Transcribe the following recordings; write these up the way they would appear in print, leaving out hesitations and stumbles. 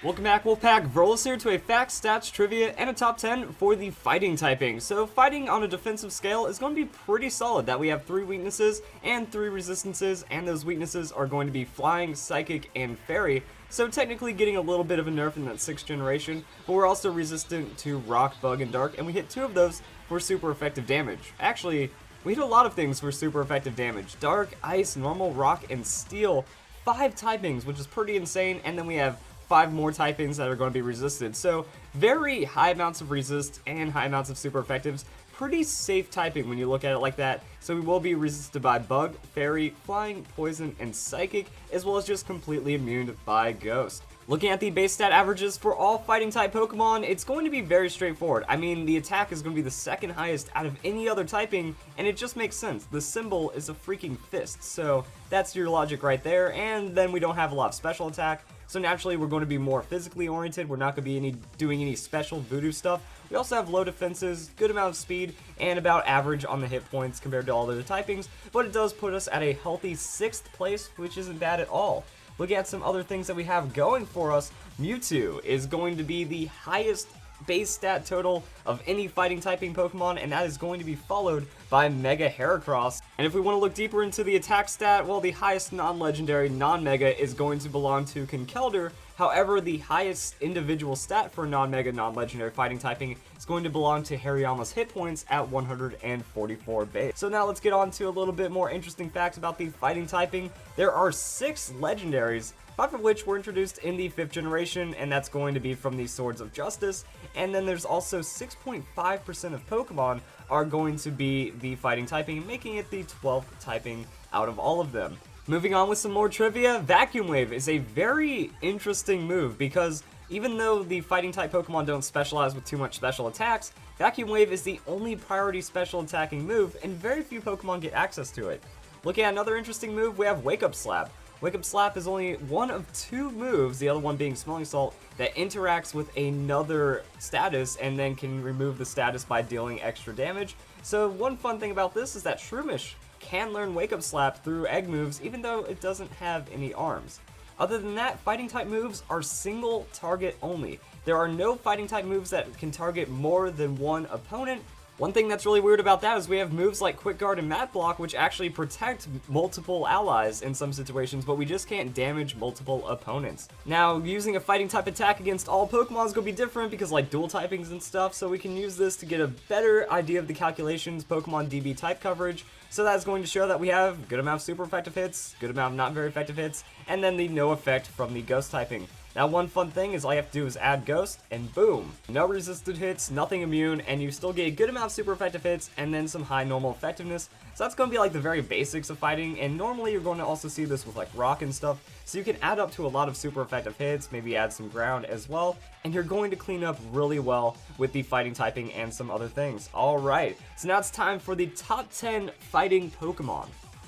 Welcome back, Wolfpack. Vrolis here to a facts, stats, trivia, and a top 10 for the fighting typing. So fighting on a defensive scale is going to be pretty solid, that we have 3 weaknesses and 3 resistances, and those weaknesses are going to be flying, psychic, and fairy. So technically getting a little bit of a nerf in that 6th generation, but we're also resistant to rock, bug, and dark, and we hit 2 of those for super effective damage. Actually, we hit a lot of things for super effective damage. Dark, ice, normal, rock, and steel. 5 typings, which is pretty insane, and then we have 5 more typings that are going to be resisted. So very high amounts of resist and high amounts of super effectives. Pretty safe typing when you look at it like that. So we will be resisted by bug, fairy, flying, poison, and psychic, as well as just completely immune by ghost. Looking at the base stat averages for all fighting type Pokemon, it's going to be very straightforward. I mean, the attack is going to be the 2nd highest out of any other typing, and it just makes sense. The symbol is a freaking fist, so that's your logic right there. And then we don't have a lot of special attack, so naturally we're going to be more physically oriented. We're not going to be doing any special voodoo stuff. We also have low defenses, good amount of speed, and about average on the hit points compared to all the other typings, but it does put us at a healthy 6th place, which isn't bad at all. Looking at some other things that we have going for us, Mewtwo is going to be the highest base stat total of any fighting typing Pokemon, and that is going to be followed by Mega Heracross. And if we want to look deeper into the attack stat, well, the highest non-legendary, non-mega is going to belong to Conkeldurr. However, the highest individual stat for non-mega, non-legendary fighting typing is going to belong to Hariyama's hit points at 144 base. So now let's get on to a little bit more interesting facts about the fighting typing. There are 6 legendaries, 5 of which were introduced in the 5th generation, and that's going to be from the Swords of Justice. And then there's also 6.5% of Pokemon are going to be the fighting typing, making it the 12th typing out of all of them. Moving on with some more trivia, Vacuum Wave is a very interesting move because even though the fighting type Pokemon don't specialize with too much special attacks, Vacuum Wave is the only priority special attacking move, and very few Pokemon get access to it. Looking at another interesting move, we have Wake Up Slap. Wake Up Slap is only one of 2 moves, the other one being Smelling Salt, that interacts with another status and then can remove the status by dealing extra damage. So one fun thing about this is that Shroomish can learn Wake Up Slap through egg moves even though it doesn't have any arms. Other than that, fighting type moves are single target only. There are no fighting type moves that can target more than one opponent. One thing that's really weird about that is we have moves like Quick Guard and Mat Block, which actually protect multiple allies in some situations, but we just can't damage multiple opponents. Now, using a fighting type attack against all Pokemon is going to be different because like dual typings and stuff, so we can use this to get a better idea of the calculations, Pokemon DB type coverage. So that's going to show that we have good amount of super effective hits, good amount of not very effective hits, and then the no effect from the ghost typing. Now, one fun thing is all you have to do is add Ghost, and boom! No resisted hits, nothing immune, and you still get a good amount of super effective hits, and then some high normal effectiveness. So that's going to be like the very basics of fighting, and normally you're going to also see this with like Rock and stuff, so you can add up to a lot of super effective hits, maybe add some ground as well, and you're going to clean up really well with the fighting typing and some other things. Alright, so now it's time for the top 10 fighting Pokemon.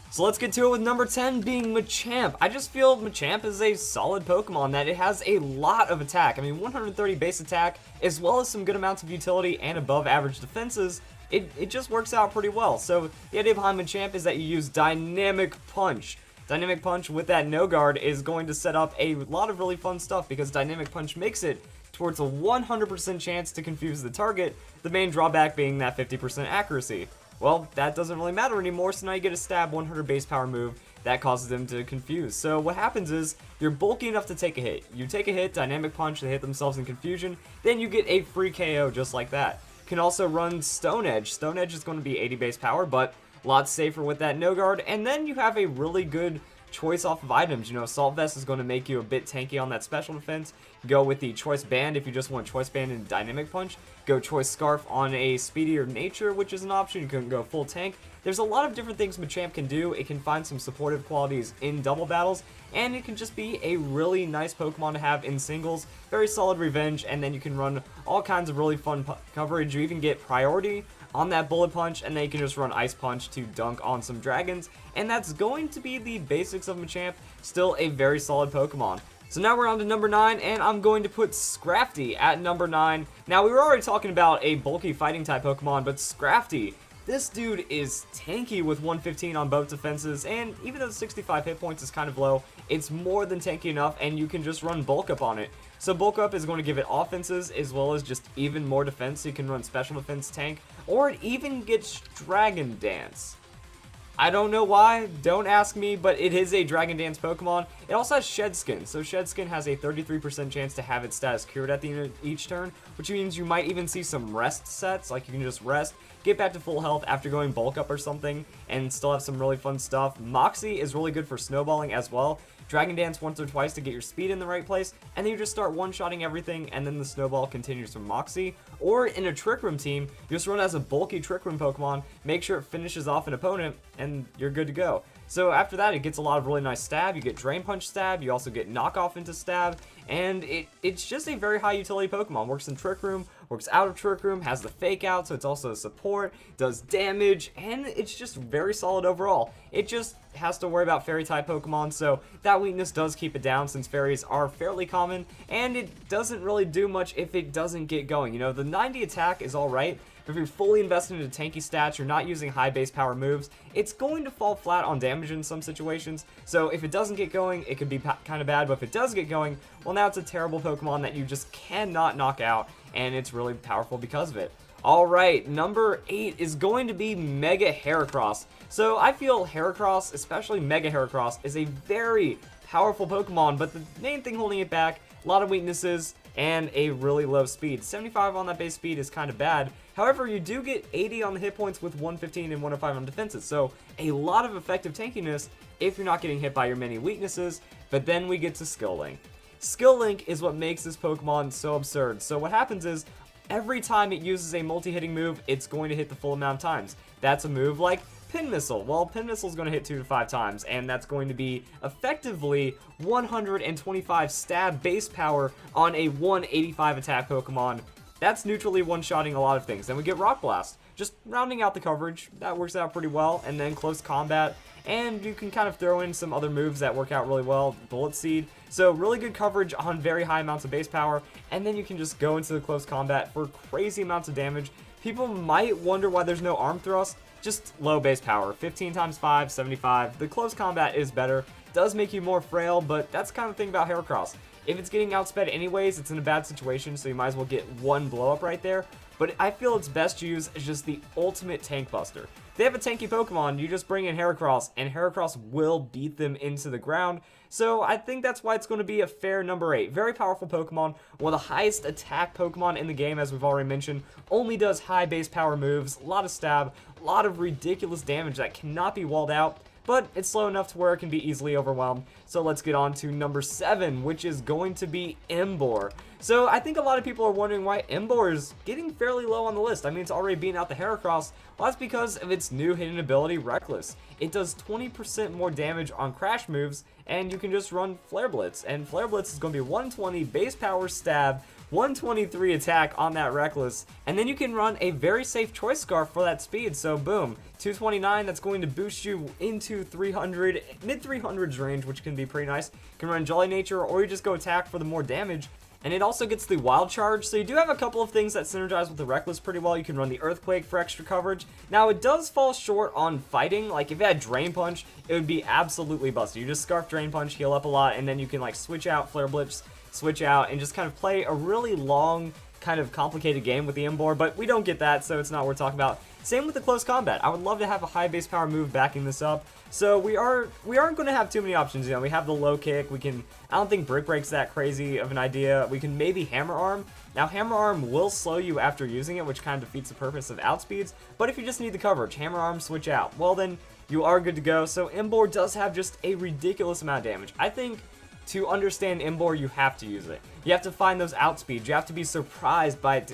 So let's get to it with number 10 being Machamp. I just feel Machamp is a solid Pokemon, that it has a lot of attack. I mean, 130 base attack, as well as some good amounts of utility and above average defenses. It just works out pretty well. So the idea behind Machamp is that you use Dynamic Punch. Dynamic Punch with that no guard is going to set up a lot of really fun stuff because Dynamic Punch makes it towards a 100% chance to confuse the target, the main drawback being that 50% accuracy. Well, that doesn't really matter anymore, so now you get a stab 100 base power move that causes them to confuse. So what happens is, you're bulky enough to take a hit. You take a hit, Dynamic Punch, they hit themselves in confusion, then you get a free KO just like that. You can also run Stone Edge. Stone Edge is going to be 80 base power, but a lot safer with that no guard, and then you have a really good choice off of items. You know, Assault Vest is going to make you a bit tanky on that special defense. Go with the Choice Band if you just want Choice Band and Dynamic Punch. Go Choice Scarf on a speedier nature, which is an option. You can go full tank. There's a lot of different things Machamp can do. It can find some supportive qualities in double battles, and it can just be a really nice Pokemon to have in singles. Very solid revenge, and then you can run all kinds of really fun coverage. You even get priority on that Bullet Punch, and then you can just run Ice Punch to dunk on some dragons, and that's going to be the basics of Machamp. Still a very solid Pokemon. So now we're on to number 9, and I'm going to put Scrafty at number 9. Now, we were already talking about a bulky fighting type Pokemon, but Scrafty, this dude is tanky with 115 on both defenses, and even though 65 hit points is kind of low, it's more than tanky enough, and you can just run bulk up on it. So bulk up is going to give it offenses as well as just even more defense, so you can run special defense tank, or it even gets Dragon Dance. I don't know why, don't ask me, but it is a Dragon Dance Pokemon. It also has Shed Skin, so Shed Skin has a 33% chance to have its status cured at the end of each turn, which means you might even see some rest sets, like you can just rest, get back to full health after going bulk up or something, and still have some really fun stuff. Moxie is really good for snowballing as well. Dragon Dance once or twice to get your speed in the right place, and then you just start one-shotting everything, and then the snowball continues from Moxie. Or in a Trick Room team, you just run as a bulky Trick Room Pokemon, make sure it finishes off an opponent, and you're good to go. So after that, it gets a lot of really nice stab. You get Drain Punch stab, you also get Knockoff into stab, and it's just a very high utility Pokemon. Works in Trick Room, works out of Trick Room, has the Fake Out, so it's also a support, does damage, and it's just very solid overall. It just has to worry about Fairy type Pokemon, so that weakness does keep it down since Fairies are fairly common, and it doesn't really do much if it doesn't get going. You know, the 90 attack is alright, but if you're fully invested into tanky stats, you're not using high base power moves, it's going to fall flat on damage in some situations. So if it doesn't get going, it could be kind of bad, but if it does get going, well, now it's a terrible Pokemon that you just cannot knock out, and it's really powerful because of it. Alright, number 8 is going to be Mega Heracross. So I feel Heracross, especially Mega Heracross, is a very powerful Pokemon, but the main thing holding it back, a lot of weaknesses, and a really low speed. 75 on that base speed is kind of bad. However, you do get 80 on the hit points with 115 and 105 on defenses, so a lot of effective tankiness if you're not getting hit by your many weaknesses. But then we get to Skill Link. Skill Link is what makes this Pokemon so absurd. So what happens is, every time it uses a multi-hitting move, it's going to hit the full amount of times. That's a move like Pin Missile. Well, Pin Missile is going to hit 2 to 5 times, and that's going to be effectively 125 stab base power on a 185 attack Pokemon. That's neutrally one-shotting a lot of things. Then we get Rock Blast, just rounding out the coverage. That works out pretty well. And then Close Combat, and you can kind of throw in some other moves that work out really well. Bullet Seed. So really good coverage on very high amounts of base power, and then you can just go into the Close Combat for crazy amounts of damage. People might wonder why there's no Arm Thrust. Just low base power, 15 times 5, 75. The Close Combat is better, does make you more frail, but that's kind of the thing about Heracross. If it's getting outsped anyways, it's in a bad situation, so you might as well get one blow up right there. But I feel it's best used as just the ultimate tank buster. If they have a tanky Pokemon, you just bring in Heracross, and Heracross will beat them into the ground. So I think that's why it's going to be a fair number 8. Very powerful Pokemon, one of the highest attack Pokemon in the game, as we've already mentioned. Only does high base power moves, a lot of stab, a lot of ridiculous damage that cannot be walled out. But it's slow enough to where it can be easily overwhelmed. So let's get on to number 7, which is going to be Emboar. So I think a lot of people are wondering why Emboar is getting fairly low on the list. I mean, it's already beating out the Heracross. Well, that's because of its new hidden ability, Reckless. It does 20% more damage on crash moves, and you can just run Flare Blitz. And Flare Blitz is going to be 120 base power stab, 123 attack on that Reckless, and then you can run a very safe Choice Scarf for that speed. So boom, 229, that's going to boost you into 300, mid 300s range, which can be pretty nice. You can run Jolly Nature, or you just go attack for the more damage. And it also gets the Wild Charge, so you do have a couple of things that synergize with the Reckless pretty well. You can run the Earthquake for extra coverage. Now, it does fall short on fighting. Like, if it had Drain Punch, it would be absolutely busted. You just Scarf Drain Punch, heal up a lot, and then you can, like, switch out Flare Blitz, switch out, and just kind of play a really long, kind of complicated game with the Emboar, but we don't get that, so it's not worth talking about. Same with the Close Combat. I would love to have a high base power move backing this up. So we aren't going to have too many options. You know, we have the low kick. We can, I don't think Brick Break's that crazy of an idea. We can maybe Hammer Arm. Now, Hammer Arm will slow you after using it, which kind of defeats the purpose of outspeeds. But if you just need the coverage, Hammer Arm, switch out. Well, then you are good to go. So Emboar does have just a ridiculous amount of damage. I think to understand Emboar, you have to use it. You have to find those outspeeds. You have to be surprised by it.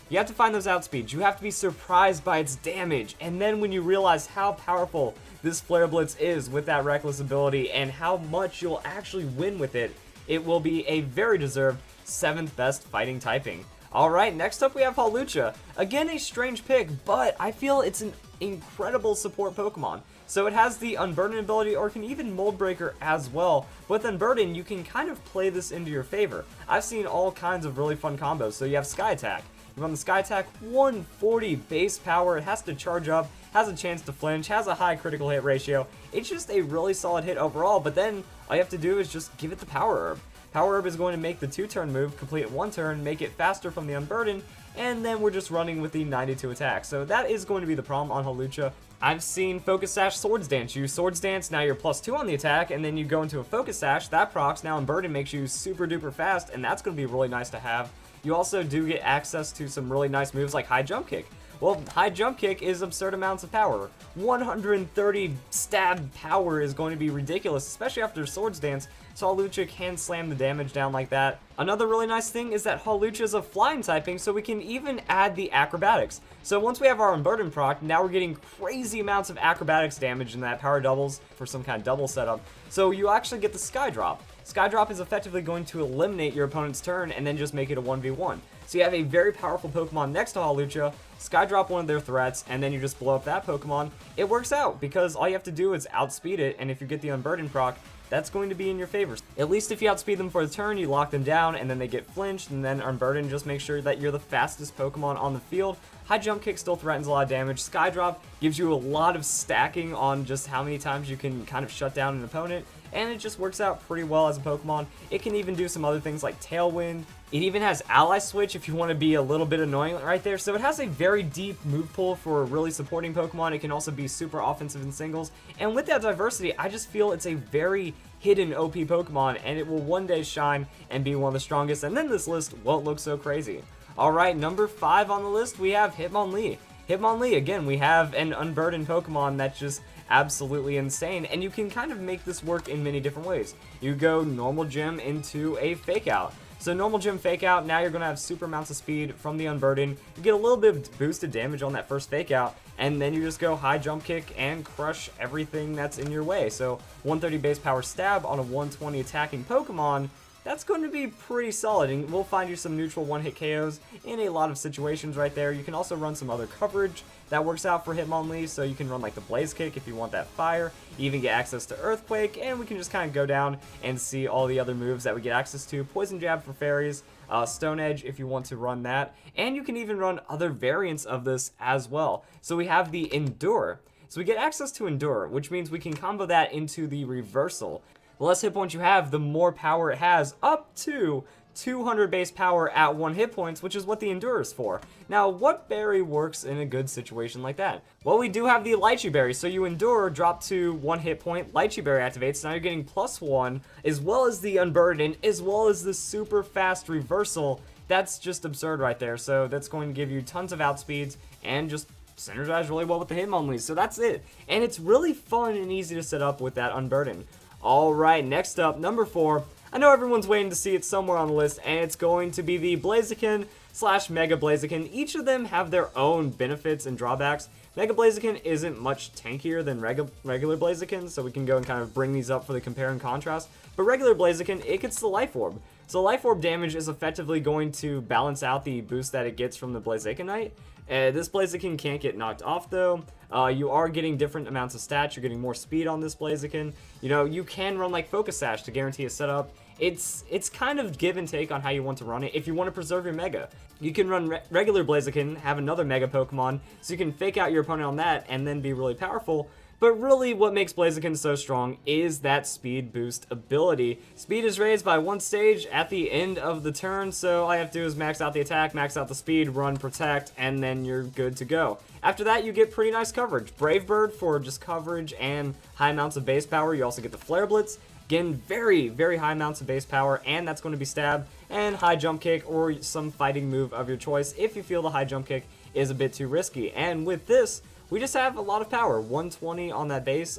You have to find those outspeeds. You have to be surprised by its damage. And then when you realize how powerful this Flare Blitz is with that Reckless ability and how much you'll actually win with it, it will be a very deserved 7th best fighting typing. Alright, next up we have Hawlucha. Again, a strange pick, but I feel it's an incredible support Pokemon. So it has the Unburden ability, or can even Mold Breaker as well. With Unburden, you can kind of play this into your favor. I've seen all kinds of really fun combos. So you have Sky Attack. You run the Sky Attack, 140 base power, it has to charge up, has a chance to flinch, has a high critical hit ratio. It's just a really solid hit overall, but then all you have to do is just give it the Power Herb. Power Herb is going to make the 2-turn move complete in 1 turn, make it faster from the Unburden, and then we're just running with the 92 attack. So that is going to be the problem on Hawlucha. I've seen Focus Sash Swords Dance. You Swords Dance, now you're +2 on the attack, and then you go into a Focus Sash, that procs, now Unburden makes you super duper fast, and that's going to be really nice to have. You also do get access to some really nice moves like High Jump Kick. Well, High Jump Kick is absurd amounts of power. 130 stab power is going to be ridiculous, especially after Swords Dance, so Hawlucha can slam the damage down like that. Another really nice thing is that Hawlucha is a flying typing, so we can even add the acrobatics. So once we have our Unburden proc, now we're getting crazy amounts of acrobatics damage in that power doubles for some kind of double setup. So you actually get the Sky Drop. Sky Drop is effectively going to eliminate your opponent's turn and then just make it a 1v1. So you have a very powerful Pokemon next to Hawlucha, Sky Drop one of their threats, and then you just blow up that Pokemon. It works out because all you have to do is outspeed it, and if you get the Unburden proc, that's going to be in your favor. At least if you outspeed them for the turn, you lock them down, and then they get flinched, and then Unburden just makes sure that you're the fastest Pokemon on the field. High Jump Kick still threatens a lot of damage. Sky Drop gives you a lot of stacking on just how many times you can kind of shut down an opponent, and it just works out pretty well as a Pokemon. It can even do some other things like Tailwind. It even has Ally Switch if you want to be a little bit annoying right there. So it has a very deep move pool for really supporting Pokemon. It can also be super offensive in singles. And with that diversity, I just feel it's a very hidden OP Pokemon, and it will one day shine and be one of the strongest. And then this list won't look so crazy. Alright, number 5 on the list, we have Hitmonlee. Hitmonlee, again, we have an Unburdened Pokemon that's just absolutely insane, and you can kind of make this work in many different ways. You go normal gym into a Fake Out. So normal gym Fake Out, now you're going to have super amounts of speed from the Unburden. You get a little bit of boosted damage on that first Fake Out, and then you just go High Jump Kick and crush everything that's in your way. So 130 base power stab on a 120 attacking Pokemon, that's going to be pretty solid, and we'll find you some neutral one-hit KOs in a lot of situations right there. You can also run some other coverage that works out for Hitmonlee, so you can run like the Blaze Kick if you want that fire, you even get access to Earthquake, and we can just kind of go down and see all the other moves that we get access to. Poison Jab for fairies, Stone Edge if you want to run that, and you can even run other variants of this as well. So we have the Endure. So we get access to Endure, which means we can combo that into the Reversal. The less hit points you have, the more power it has, up to 200 base power at 1 hit points, which is what the Endure is for. Now, what berry works in a good situation like that? Well, we do have the Lychee Berry, so you Endure, drop to 1 hit point, Lychee Berry activates, now you're getting +1, as well as the Unburden, as well as the super fast Reversal. That's just absurd right there, so that's going to give you tons of outspeeds, and just synergize really well with the Hitmonlee, so that's it. And it's really fun and easy to set up with that Unburden. Alright, next up, number 4. I know everyone's waiting to see it somewhere on the list, and it's going to be the Blaziken / Mega Blaziken. Each of them have their own benefits and drawbacks. Mega Blaziken isn't much tankier than regular Blaziken, so we can go and kind of bring these up for the compare and contrast. But regular Blaziken, it gets the Life Orb. So Life Orb damage is effectively going to balance out the boost that it gets from the Blazikenite. This Blaziken can't get knocked off though. You are getting different amounts of stats. You're getting more speed on this Blaziken. You know, you can run like Focus Sash to guarantee a setup. It's kind of give and take on how you want to run it. If you want to preserve your Mega, you can run regular Blaziken, have another Mega Pokemon, so you can fake out your opponent on that and then be really powerful. But really what makes Blaziken so strong is that speed boost ability. Speed is raised by 1 stage at the end of the turn, so all you have to do is max out the attack, max out the speed, run, protect, and then you're good to go. After that, you get pretty nice coverage. Brave Bird for just coverage and high amounts of base power. You also get the Flare Blitz. Again, very, very high amounts of base power, and that's going to be Stab and High Jump Kick or some fighting move of your choice if you feel the High Jump Kick is a bit too risky. And with this, we just have a lot of power, 120 on that base.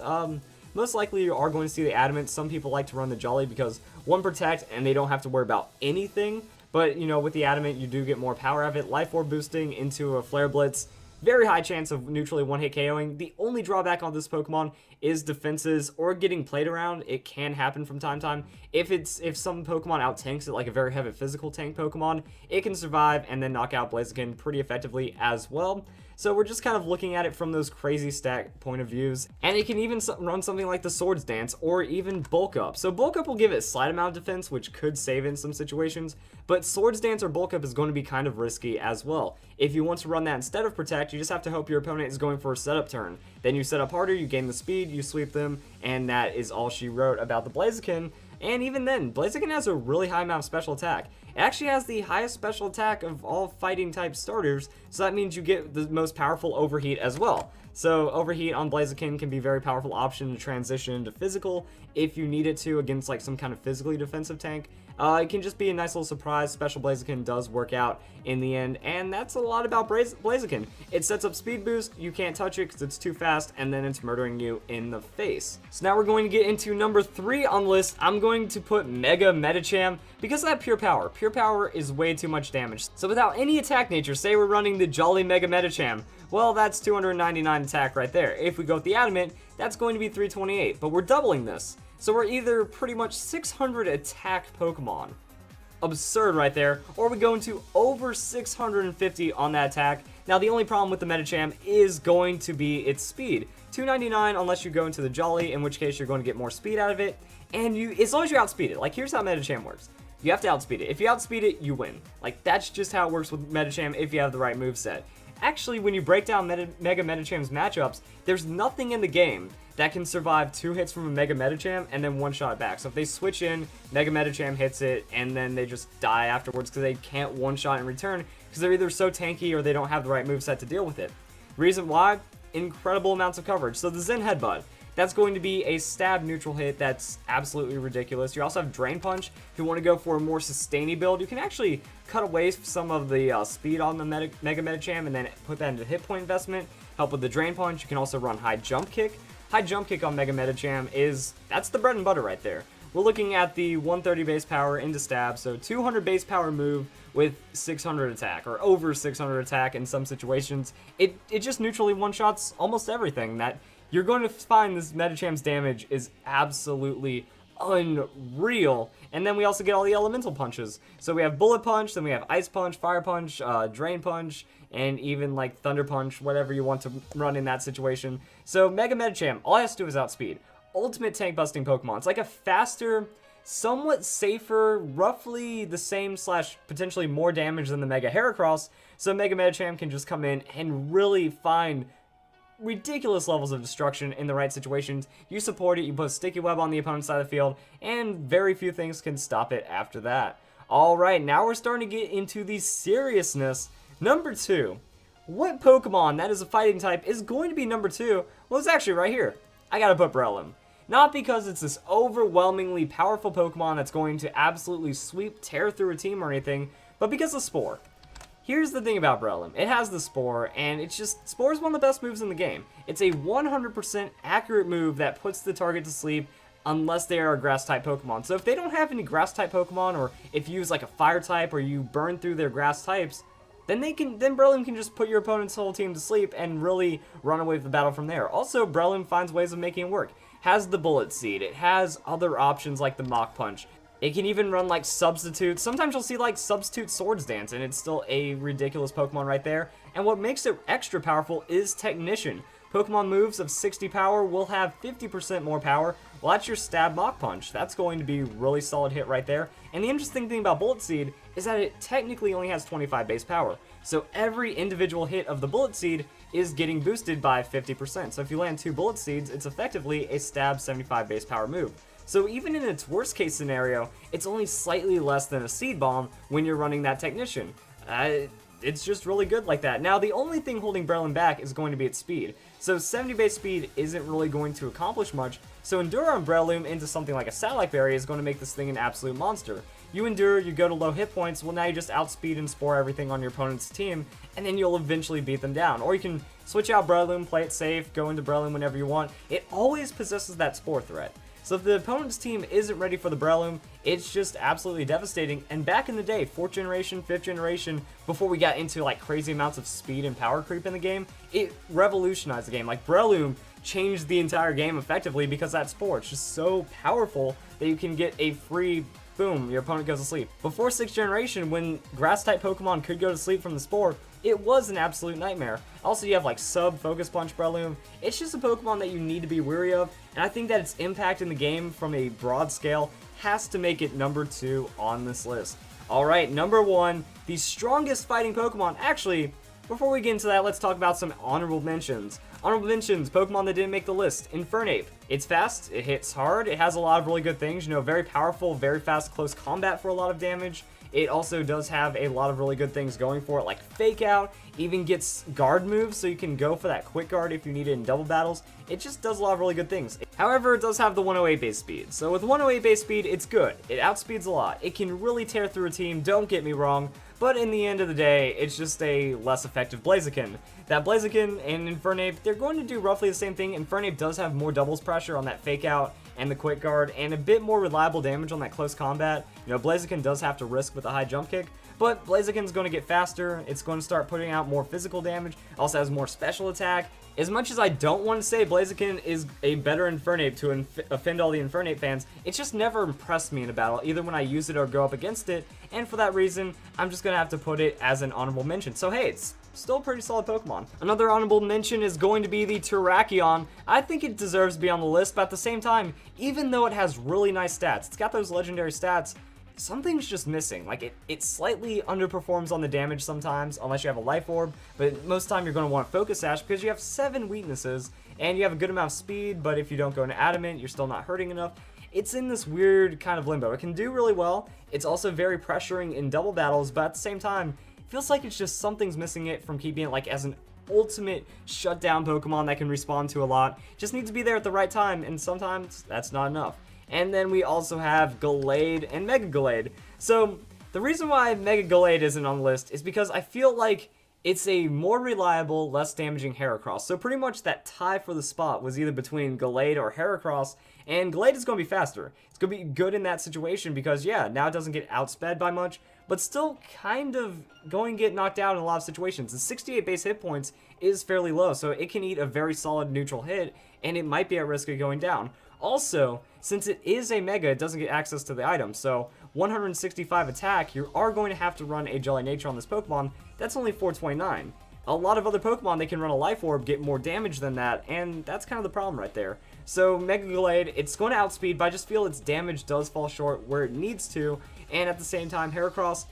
Most likely you are going to see the Adamant. Some people like to run the Jolly because 1 Protect and they don't have to worry about anything. But, you know, with the Adamant, you do get more power out of it. Life Orb boosting into a Flare Blitz. Very high chance of neutrally 1-hit KOing. The only drawback on this Pokemon is defenses or getting played around. It can happen from time to time. If some Pokemon out-tanks it, like a very heavy physical tank Pokemon, it can survive and then knock out Blaziken pretty effectively as well. So we're just kind of looking at it from those crazy stack point of views. And it can even run something like the Swords Dance or even Bulk Up. So Bulk Up will give it a slight amount of defense, which could save in some situations. But Swords Dance or Bulk Up is going to be kind of risky as well. If you want to run that instead of Protect, you just have to hope your opponent is going for a setup turn. Then you set up harder, you gain the speed, you sweep them, and that is all she wrote about the Blaziken. And even then, Blaziken has a really high amount of special attack. It actually has the highest special attack of all fighting type starters, so that means you get the most powerful overheat as well. So overheat on Blaziken can be a very powerful option to transition into physical if you need it to against like some kind of physically defensive tank. It can just be a nice little surprise. Special Blaziken does work out in the end, and that's a lot about Blaziken. It sets up speed boost, you can't touch it because it's too fast, and then it's murdering you in the face. So now we're going to get into number 3 on the list. I'm going to put Mega Medicham because of that pure power. Pure power is way too much damage. So without any attack nature, say we're running the Jolly Mega Medicham, well, that's 299 attack right there. If we go with the Adamant, that's going to be 328, but we're doubling this. So we're either pretty much 600 attack Pokemon, absurd right there, or we go into over 650 on that attack. Now the only problem with the Medicham is going to be its speed. 299 unless you go into the Jolly, in which case you're going to get more speed out of it, and as long as you outspeed it. Like, here's how Medicham works. You have to outspeed it. If you outspeed it, you win. Like, that's just how it works with Medicham if you have the right moveset. Actually, when you break down Mega Medicham's matchups, there's nothing in the game that can survive 2 hits from a Mega Medicham and then one shot it back. So if they switch in, Mega Medicham hits it, and then they just die afterwards because they can't one shot in return because they're either so tanky or they don't have the right moveset to deal with it. Reason why? Incredible amounts of coverage. So the Zen Headbutt, that's going to be a stab neutral hit that's absolutely ridiculous. You also have Drain Punch. If you want to go for a more sustainy build, you can actually cut away some of the speed on the Mega Medicham and then put that into hit point investment, help with the Drain Punch. You can also run High Jump Kick. High Jump Kick on Mega Medicham that's the bread and butter right there. We're looking at the 130 base power into stab, so 200 base power move with 600 attack, or over 600 attack in some situations. It just neutrally one-shots almost everything. That you're going to find this Medicham's damage is absolutely unreal. And then we also get all the elemental punches. So we have Bullet Punch, then we have Ice Punch, Fire Punch, Drain Punch, and even like Thunder Punch, whatever you want to run in that situation. So Mega Medicham, all it has to do is outspeed. Ultimate tank busting Pokemon. It's like a faster, somewhat safer, roughly the same / potentially more damage than the Mega Heracross. So Mega Medicham can just come in and really find ridiculous levels of destruction in the right situations. You support it, you put a Sticky Web on the opponent's side of the field, and very few things can stop it after that. Alright, now we're starting to get into the seriousness. Number 2. What Pokemon that is a fighting type is going to be number 2? Well, it's actually right here. I gotta put Breloom. Not because it's this overwhelmingly powerful Pokemon that's going to absolutely tear through a team or anything, but because of Spore. Here's the thing about Breloom. It has the Spore, and Spore is one of the best moves in the game. It's a 100% accurate move that puts the target to sleep unless they are a Grass-type Pokemon. So if they don't have any Grass-type Pokemon, or if you use like a Fire-type, or you burn through their Grass types, then Breloom can just put your opponent's whole team to sleep and really run away with the battle from there. Also, Breloom finds ways of making it work. Has the Bullet Seed. It has other options like the Mach Punch. It can even run like substitutes. Sometimes you'll see like substitute Swords Dance, and it's still a ridiculous Pokemon right there. And what makes it extra powerful is Technician. Pokemon moves of 60 power will have 50% more power. Well, that's your Stab Mach Punch. That's going to be a really solid hit right there. And the interesting thing about Bullet Seed is that it technically only has 25 base power. So every individual hit of the Bullet Seed is getting boosted by 50%. So if you land 2 Bullet Seeds, it's effectively a Stab 75 base power move. So even in its worst case scenario, it's only slightly less than a Seed Bomb when you're running that Technician. It's just really good like that. Now, the only thing holding Breloom back is going to be its speed. So 70 base speed isn't really going to accomplish much, so Endure on Breloom into something like a Satellite Berry is going to make this thing an absolute monster. You Endure, you go to low hit points, well now you just outspeed and Spore everything on your opponent's team, and then you'll eventually beat them down. Or you can switch out Breloom, play it safe, go into Breloom whenever you want. It always possesses that Spore threat. So if the opponent's team isn't ready for the Breloom, it's just absolutely devastating. And back in the day, 4th generation, 5th generation, before we got into like crazy amounts of speed and power creep in the game, it revolutionized the game. Like Breloom changed the entire game effectively because that Spore, it's just so powerful that you can get a free boom, your opponent goes to sleep. Before 6th generation, when Grass-type Pokemon could go to sleep from the Spore, it was an absolute nightmare. Also, you have like Focus Punch Breloom. It's just a Pokemon that you need to be wary of, and I think that its impact in the game from a broad scale has to make it number 2 on this list. Alright, number 1, the strongest fighting Pokemon. Actually, before we get into that, let's talk about some honorable mentions. Honorable mentions, Pokemon that didn't make the list. Infernape. It's fast, it hits hard, it has a lot of really good things, you know, very powerful, very fast close combat for a lot of damage. It also does have a lot of really good things going for it, like Fake Out, even gets guard moves, so you can go for that quick guard if you need it in double battles. It just does a lot of really good things. However, it does have the 108 base speed. So with 108 base speed, it's good. It outspeeds a lot. It can really tear through a team, don't get me wrong, but in the end of the day, it's just a less effective Blaziken. That Blaziken and Infernape, they're going to do roughly the same thing. Infernape does have more doubles pressure on that Fake Out and the quick guard, and a bit more reliable damage on that close combat. You know, Blaziken does have to risk with a high jump kick, but Blaziken's going to get faster. It's going to start putting out more physical damage. Also has more special attack. As much as I don't want to say Blaziken is a better Infernape to offend all the Infernape fans, it's just never impressed me in a battle, either when I use it or go up against it, and for that reason, I'm just going to have to put it as an honorable mention. So hey, it's still a pretty solid Pokemon. Another honorable mention is going to be the Terrakion. I think it deserves to be on the list, but at the same time, even though it has really nice stats, it's got those legendary stats, something's just missing. Like, it slightly underperforms on the damage sometimes, unless you have a Life Orb, but most of the time you're going to want Focus Sash because you have 7 weaknesses, and you have a good amount of speed, but if you don't go into Adamant, you're still not hurting enough. It's in this weird kind of limbo. It can do really well. It's also very pressuring in double battles, but at the same time, it feels like it's just something's missing it from keeping it like as an ultimate shutdown Pokemon that can respond to a lot. Just needs to be there at the right time, and sometimes that's not enough. And then we also have Gallade and Mega Gallade. So the reason why Mega Gallade isn't on the list is because I feel like it's a more reliable, less damaging Heracross. So pretty much that tie for the spot was either between Gallade or Heracross, and Gallade is going to be faster. It's going to be good in that situation because, yeah, now it doesn't get outsped by much, but still kind of going to get knocked out in a lot of situations. The 68 base hit points is fairly low, so it can eat a very solid neutral hit, and it might be at risk of going down. Also, since it is a Mega, it doesn't get access to the item, so 165 attack, you are going to have to run a Jelly Nature on this Pokemon. That's only 429. A lot of other Pokemon, they can run a Life Orb, get more damage than that, and that's kind of the problem right there. So Mega Gallade, it's going to outspeed, but I just feel its damage does fall short where it needs to, and at the same time, Heracross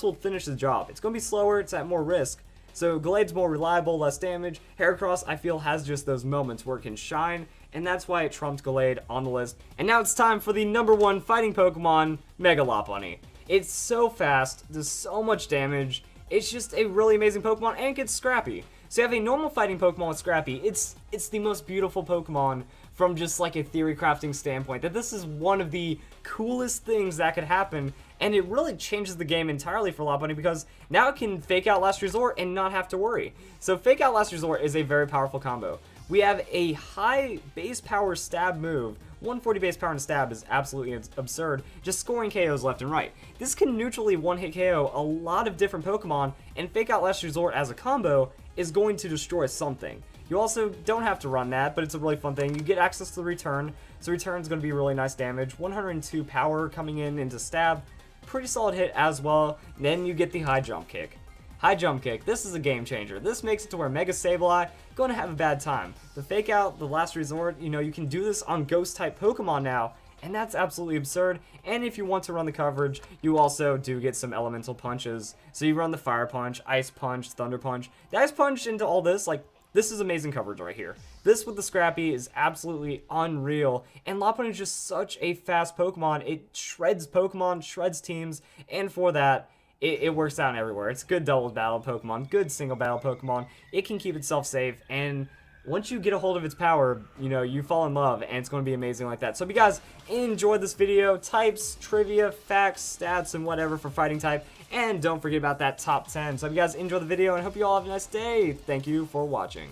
will finish the job. It's going to be slower, it's at more risk, so Gallade's more reliable, less damage. Heracross, I feel, has just those moments where it can shine, and that's why it trumped Gallade on the list. And now it's time for the #1 fighting Pokemon, Mega Lopunny. It's so fast, does so much damage, it's just a really amazing Pokemon, and it gets scrappy. So you have a normal fighting Pokemon with Scrappy. It's the most beautiful Pokemon from just like a theory crafting standpoint, that this is one of the coolest things that could happen, and it really changes the game entirely for Lopunny because now it can Fake Out Last Resort and not have to worry. So Fake Out Last Resort is a very powerful combo. We have a high base power stab move. 140 base power and stab is absolutely absurd, just scoring KOs left and right. This can neutrally one-hit KO a lot of different Pokemon, and Fake Out Last Resort as a combo is going to destroy something. You also don't have to run that, but it's a really fun thing. You get access to the return, so return is going to be really nice damage. 102 power coming in into stab, pretty solid hit as well. Then you get the high jump kick. High jump kick, this is a game changer. This makes it to where Mega Sableye going to have a bad time. The Fake Out, the Last Resort, you know, you can do this on ghost type Pokemon now, and that's absolutely absurd. And if you want to run the coverage, you also do get some elemental punches. So you run the Fire Punch, Ice Punch, Thunder Punch. The Ice Punch into all this, like, this is amazing coverage right here. This with the Scrappy is absolutely unreal, and Lopunny is just such a fast Pokemon. It shreds Pokemon, shreds teams, and for that, it works out everywhere. It's good double battle Pokemon, good single battle Pokemon. It can keep itself safe, and once you get a hold of its power, you know, you fall in love, and it's going to be amazing like that. So if you guys enjoyed this video, types, trivia, facts, stats, and whatever for fighting type, and don't forget about that top 10. So if you guys enjoyed the video, and I hope you all have a nice day. Thank you for watching.